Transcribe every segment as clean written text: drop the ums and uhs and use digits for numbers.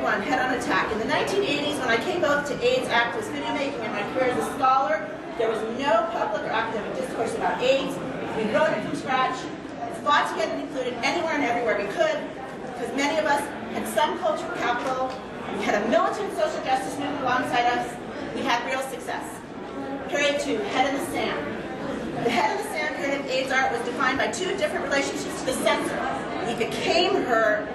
big one, head-on attack. In the 1980s, when I came both to AIDS activist video making and my career as a scholar, there was no public or academic discourse about AIDS. We wrote it from scratch, fought to get it included anywhere and everywhere we could, because many of us had some cultural capital, we had a militant social justice movement alongside us, we had real success. Period 2, head in the sand. The head in the sand period of AIDS art was defined by two different relationships to the censor. We became her,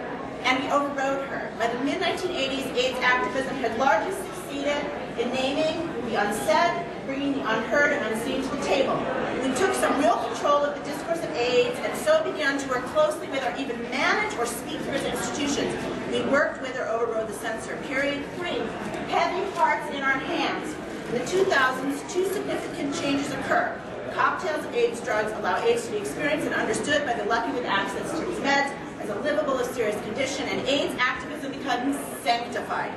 and we overrode her. By the mid-1980s, AIDS activism had largely succeeded in naming the unsaid, bringing the unheard and unseen to the table. We took some real control of the discourse of AIDS, and so began to work closely with or even manage or speak for its institutions. We worked with or overrode the censor. Period 3, heavy hearts in our hands. In the 2000s, two significant changes occur. Cocktails of AIDS drugs allow AIDS to be experienced and understood by the lucky with access to these meds as a livable or serious condition, and AIDS activism becomes sanctified.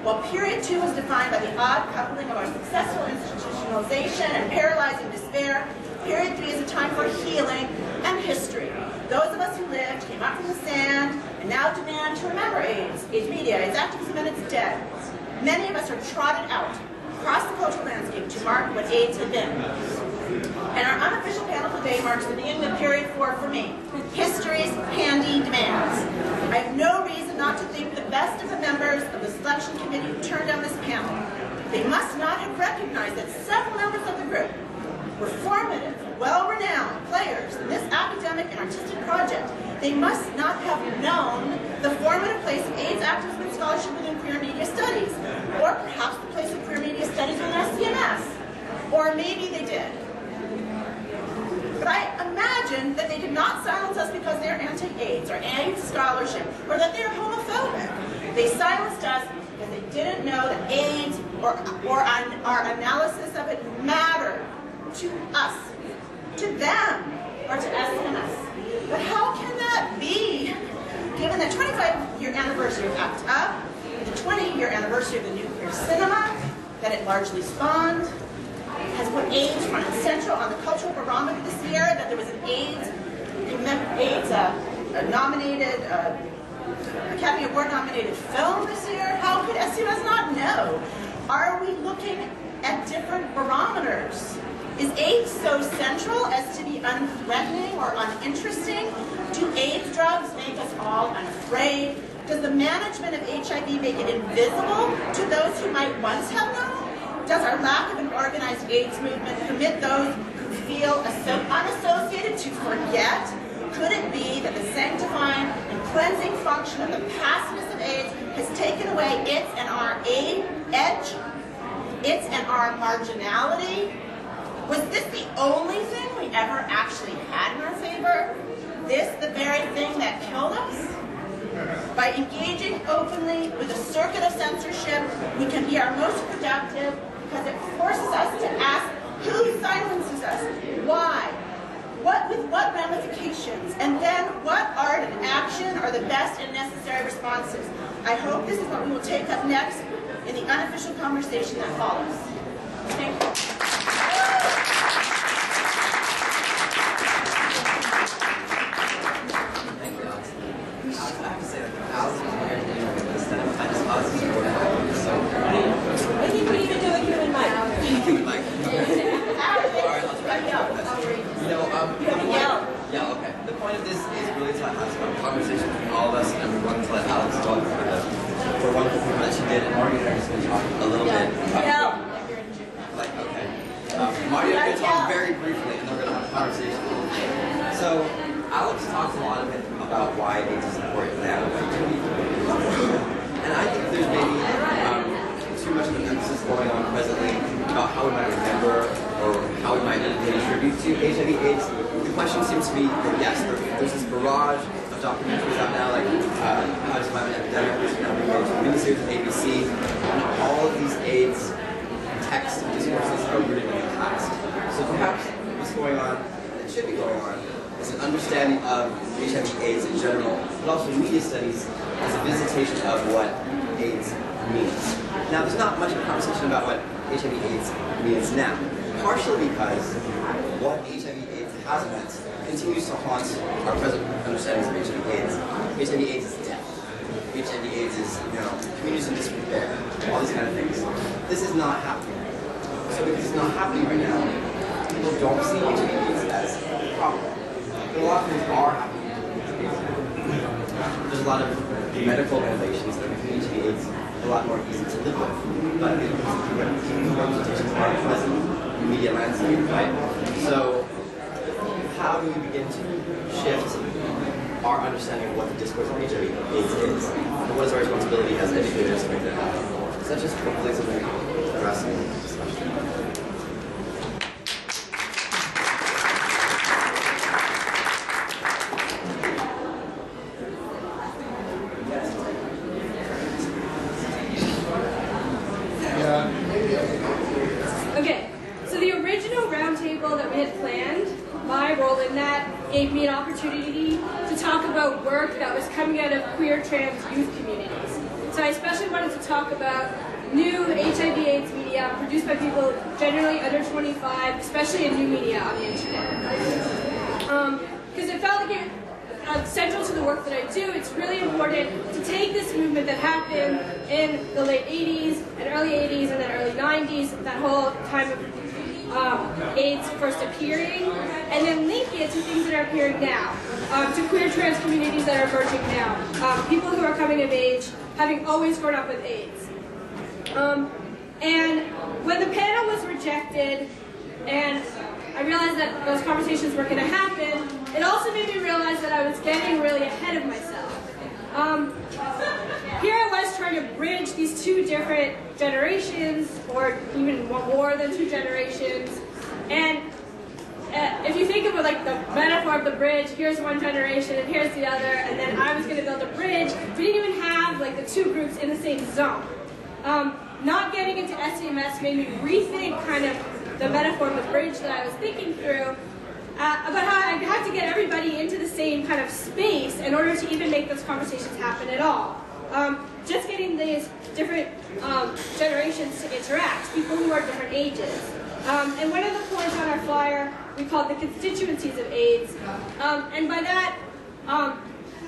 While period 2 was defined by the odd coupling of our successful institutionalization and paralyzing despair, period 3 is a time for healing and history. Those of us who lived, came up from the sand, and now demand to remember AIDS, AIDS media, AIDS activism, and its dead. Many of us are trotted out across the cultural landscape to mark what AIDS had been. And our unofficial panel today marks the beginning of period 4 for me, history's handy demands. I have no reason not to think the best of the members of the selection committee who turned down this panel. They must not have recognized that several members of the group were formative, well-renowned players in this academic and artistic project. They must not have known the formative place of AIDS activism and scholarship within queer media studies, or perhaps the place of queer media studies within SCMS. Or maybe they did. But I imagine that they did not silence us because they're anti-AIDS or anti-scholarship, or that they're homophobic. They silenced us because they didn't know that AIDS or our analysis of it mattered to us, to them, or to SCMS. But how can that be, given the 25-year anniversary of ACT UP, the 20-year anniversary of the nuclear cinema that it largely spawned, has put AIDS front and center on the cultural barometer this year, that there was an AIDS nominated, Academy Award nominated film this year? How could SCMS not know? Are we looking at different barometers? Is AIDS so central as to be unthreatening or uninteresting? Do AIDS drugs make us all unafraid? Does the management of HIV make it invisible to those who might once have known? Does our lack of an organized AIDS movement permit those who feel unassociated to forget? Could it be that the sanctifying and cleansing function of the pastness of AIDS has taken away its and our edge, its and our marginality? Was this the only thing we ever actually had in our favor? This the very thing that killed us? By engaging openly with a circuit of censorship, we can be our most productive because it forces us to ask who silences us, why, with what ramifications, and then what art and action are the best and necessary responses. I hope this is what we will take up next in the unofficial conversation that follows. Thank you. The point of this is really to have a conversation between all of us, and we wanted to let Alex talk for one of the people that she did, and Marty and I are just going to talk a little bit. Marty and I are going to talk very briefly, and then we're going to have a conversation. So, Alex talked a lot of it about why AIDS is important now. And I think there's maybe too much of an emphasis going on presently about how we might remember or how we might pay tribute to HIV/AIDS. The question seems to be that yes, there's this barrage of documentaries out now, like How to Survive an Epidemic, which is now being made into a miniseries of ABC, and all of these AIDS texts and discourses are rooted in the past. So perhaps what's going on, and it should be going on, is an understanding of HIV/AIDS in general, but also media studies as a visitation of what AIDS means. Now, there's not much of a conversation about what HIV/AIDS means now, partially because what HIV/AIDS has meant continues to haunt our present understandings of HIV/AIDS. HIV/AIDS is death. HIV/AIDS is, communities in disrepair, all these kind of things. This is not happening. So because it's not happening right now, people don't see HIV/AIDS as a problem. But a lot of things are happening. There's a lot of medical innovations that make HIV/AIDS a lot more easy to live with, but representations aren't present in the media landscape, right? So how do we begin to shift our understanding of what the discourse of HIV/AIDS is, and what is our responsibility as educators to make that happen? So that's just hopefully something we can address in the discussion. Okay, so the original roundtable that we had planned, my role in that gave me an opportunity to talk about work that was coming out of queer trans youth communities. So I especially wanted to talk about new HIV/AIDS media produced by people generally under 25, especially in new media on the internet. Because it felt like central to the work that I do, it's really important to take this movement that happened in the late 80s and early 80s and then early 90s, that whole time of AIDS first appearing, and then link it to things that are appearing now, to queer trans communities that are emerging now, people who are coming of age, having always grown up with AIDS. And when the panel was rejected, and I realized that those conversations were going to happen, it also made me realize that I was getting really ahead of myself. Here I was trying to bridge these two different generations, or even more than two generations, and if you think of it like the metaphor of the bridge, here's one generation and here's the other, and then I was going to build a bridge, we didn't even have like the two groups in the same zone. Not getting into SEMS made me rethink kind of the metaphor of the bridge that I was thinking through, about how I had to get everybody into the same kind of space in order to even make those conversations happen at all. Just getting these different generations to interact, people who are different ages. And one of the points on our flyer we called the constituencies of AIDS. And by that,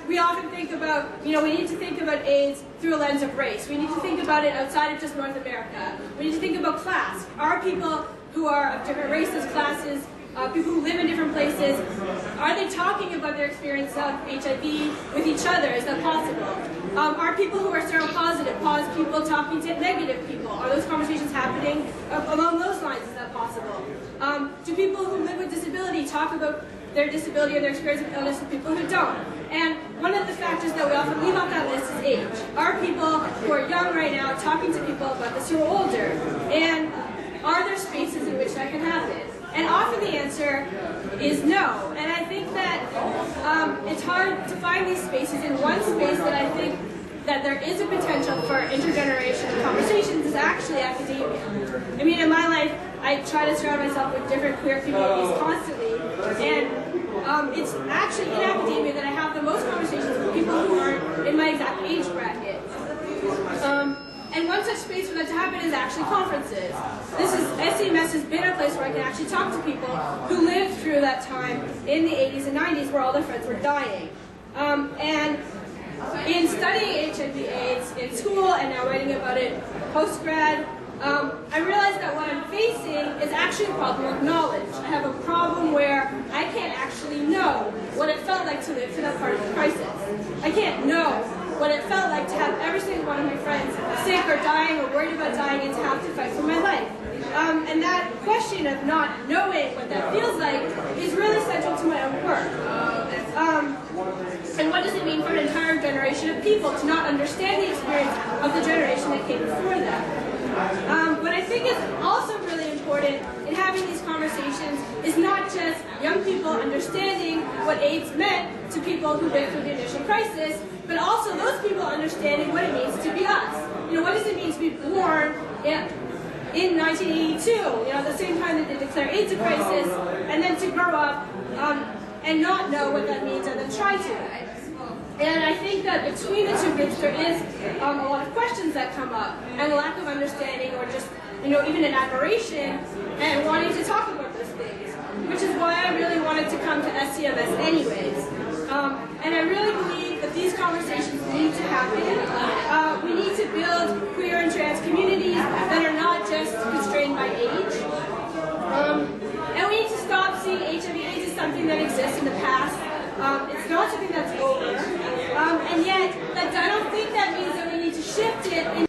we often think about, we need to think about AIDS through a lens of race. We need to think about it outside of just North America. We need to think about class. Are people who are of different races, classes, people who live in different places, are they talking about their experience of HIV with each other? Is that possible? Are people who are seropositive, people talking to negative people? Are those conversations happening along those lines? Is that possible? Do people who live with disability talk about their disability and their experience of illness with people who don't? And one of the factors that we often leave off that list is age. Are people who are young right now talking to people about this who are older? And are there spaces in which that can happen? And often the answer is no. And I think that it's hard to find these spaces. In one space that I think that there is a potential for intergenerational conversations is actually academia. I mean, in my life, I try to surround myself with different queer communities constantly. And it's actually in academia that I have the most conversations with people who aren't in my exact age bracket. And one such space for that to happen is actually conferences. SEMS has been a place where I can actually talk to people who lived through that time in the 80s and 90s where all their friends were dying. And in studying HIV/AIDS in school and now writing about it post-grad, I realized that what I'm facing is actually a problem of knowledge. I have a problem where I can't actually know what it felt like to live through that part of the crisis. I can't know what it felt like to have every single one of my friends sick or dying or worried about dying and to have to fight for my life. And that question of not knowing what that feels like is really central to my own work. And what does it mean for an entire generation of people to not understand the experience of the generation that came before them? What I think is also really important in having these conversations is not just young people understanding what AIDS meant to people who lived through the initial crisis, but also those people understanding what it means to be us. What does it mean to be born in 1982, at the same time that they declare AIDS a crisis, and then to grow up and not know what that means and then try to. And I think that between the two groups there is a lot of questions that come up, and a lack of understanding, or just even an admiration and wanting to talk about those things, which is why I really wanted to come to SCMS anyways. And I really believe that these conversations need to happen. We need to build queer and trans communities that are not just constrained by age. And we need to stop seeing HIV/AIDS as something that exists in the past. It's not something that's over. And yet, I don't think that means that we need to shift it